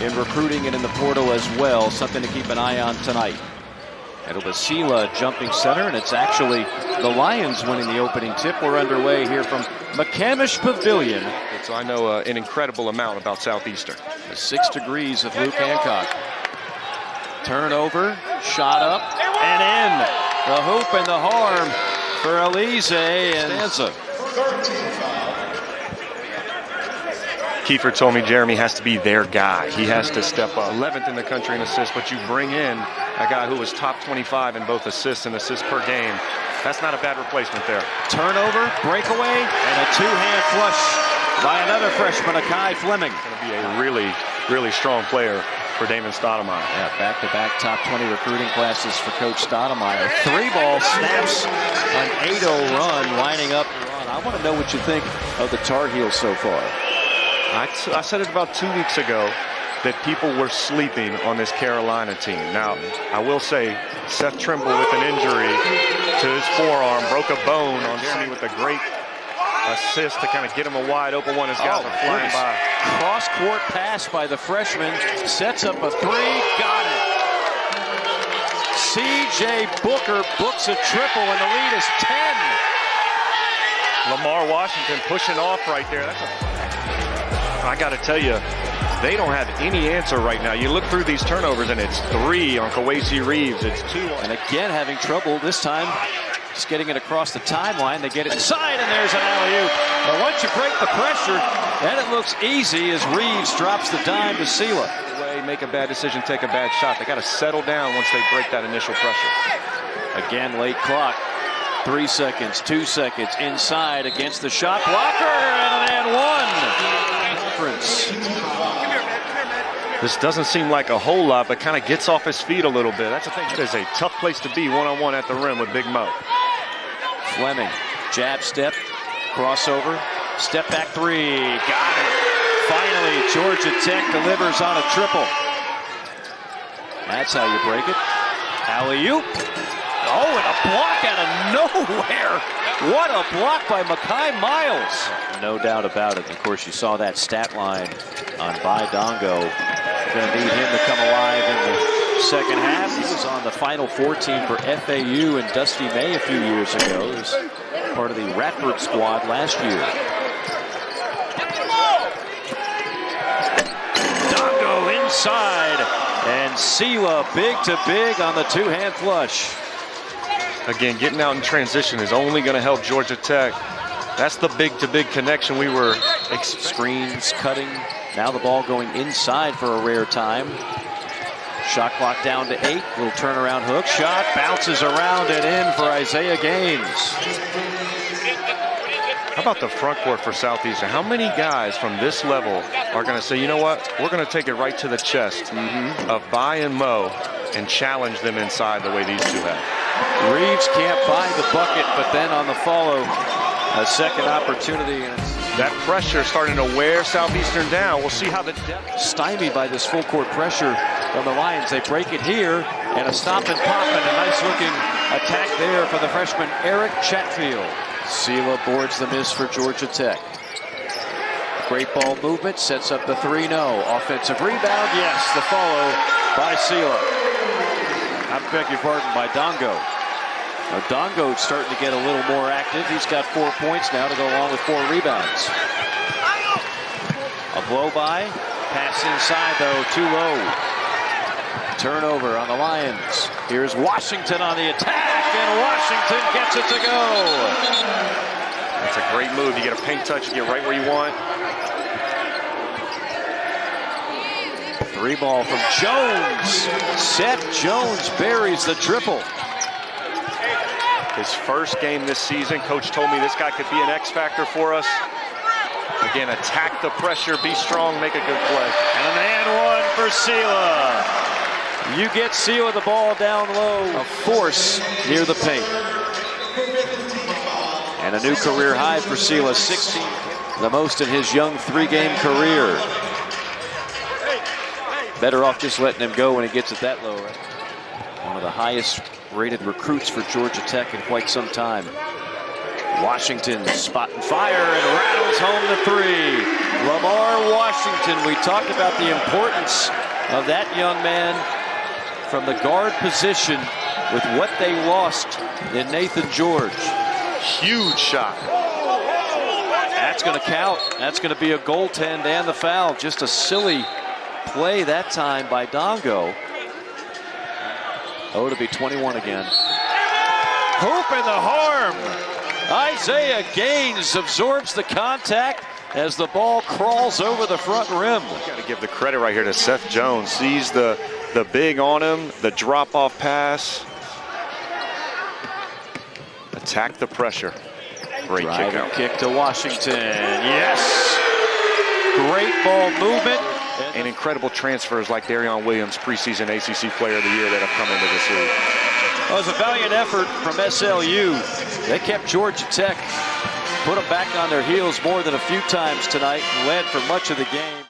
in recruiting and in the portal as well. Something to keep an eye on tonight. It'll be Sylla jumping center, and it's actually the Lions winning the opening tip. We're underway here from McCamish Pavilion. So I know an incredible amount about Southeastern. The 6 degrees of Luke Hancock. Turnover, shot up, and in. The hoop and the harm for Elise and Stanza. Kiefer told me Jeremy has to be their guy. He has to step up. 11th in the country in assists, but you bring in a guy who was top 25 in both assists and assists per game. That's not a bad replacement there. Turnover, breakaway, and a two-hand flush by another freshman, Akai Fleming. Going to be a really, really strong player for Damon Stoudemire. Yeah, back-to-back top 20 recruiting classes for Coach Stoudemire. 3-ball snaps, an 8-0 run, lining up. I want to know what you think of the Tar Heels so far. I said it about 2 weeks ago that people were sleeping on this Carolina team. Now, I will say Seth Trimble with an injury to his forearm, broke a bone on Jeremy with a great assist to kind of get him a wide open one. His guys are flying by. Cross-court pass by the freshman, sets up a 3, got it. C.J. Booker books a triple, and the lead is 10. Lamar Washington pushing off right there. I got to tell you, they don't have any answer right now. You look through these turnovers, and it's 3 on Kowacie Reeves. It's 2 on... And again, having trouble this time just getting it across the timeline. They get it inside, and there's an alley-oop. But once you break the pressure, then it looks easy as Reeves drops the dime to Sylla. Make a bad decision, take a bad shot. They got to settle down once they break that initial pressure. Again, late clock. 3 seconds, 2 seconds, inside against the shot blocker, and an and one. This doesn't seem like a whole lot, but kind of gets off his feet a little bit. That's the thing. It is a tough place to be one-on-one at the rim with Big Mo. Fleming, jab step, crossover, step back 3, got it. Finally, Georgia Tech delivers on a triple. That's how you break it. Alley-oop. Oh, and a block out of nowhere. What a block by Makai Miles. No doubt about it. Of course, you saw that stat line on Dongo. Going to need him to come alive in the second half. He was on the Final Four team for FAU and Dusty May a few years ago. He was part of the Ratford squad last year. Dongo inside. And Sylla big to big on the two-hand flush. Again, getting out in transition is only going to help Georgia Tech. That's the big-to-big connection we were. Screens, cutting. Now the ball going inside for a rare time. Shot clock down to 8. Little turnaround hook. Shot bounces around and in for Isaiah Gaines. How about the front court for Southeastern? How many guys from this level are going to say, you know what, we're going to take it right to the chest of Bai and Mo and challenge them inside the way these two have? Reeves can't find the bucket, but then on the follow, a second opportunity. And that pressure starting to wear Southeastern down. We'll see how the depth. Stymied by this full court pressure from the Lions. They break it here, and a stop and pop, and a nice looking attack there for the freshman Eric Chatfield. Sylla boards the miss for Georgia Tech. Great ball movement, sets up the 3, no. Offensive rebound, yes, the follow by Sylla. I beg your pardon, by Dongo. Now Dongo's starting to get a little more active. He's got 4 points now to go along with 4 rebounds. A blow by, pass inside though, too low. Turnover on the Lions. Here's Washington on the attack, and Washington gets it to go. That's a great move. You get a paint touch, you get right where you want. 3 ball from Jones. Seth Jones buries the triple. His first game this season, coach told me this guy could be an X factor for us. Again, attack the pressure, be strong, make a good play. And an and one for Sylla. You get Sylla the ball down low. A force near the paint. And a new career high for Sylla, 16, the most in his young 3-game career. Better off just letting him go when he gets it that low, right? One of the highest rated recruits for Georgia Tech in quite some time. Washington spot and fire and rattles home the 3. Lamar Washington. We talked about the importance of that young man from the guard position with what they lost in Nathan George. Huge shot. That's going to count. That's going to be a goaltend and the foul. Just a silly play that time by Dongo. Oh, to be 21 again. Hoop in the harm. Isaiah Gaines absorbs the contact as the ball crawls over the front rim. Got to give the credit right here to Seth Jones. Sees the big on him, the drop-off pass. Attack the pressure. Great kick to Washington. Yes. Great ball movement. And incredible transfers like Darion Williams, preseason ACC Player of the Year, that have come into this league. Well, it was a valiant effort from SLU. They kept Georgia Tech, put them back on their heels more than a few times tonight, and led for much of the game.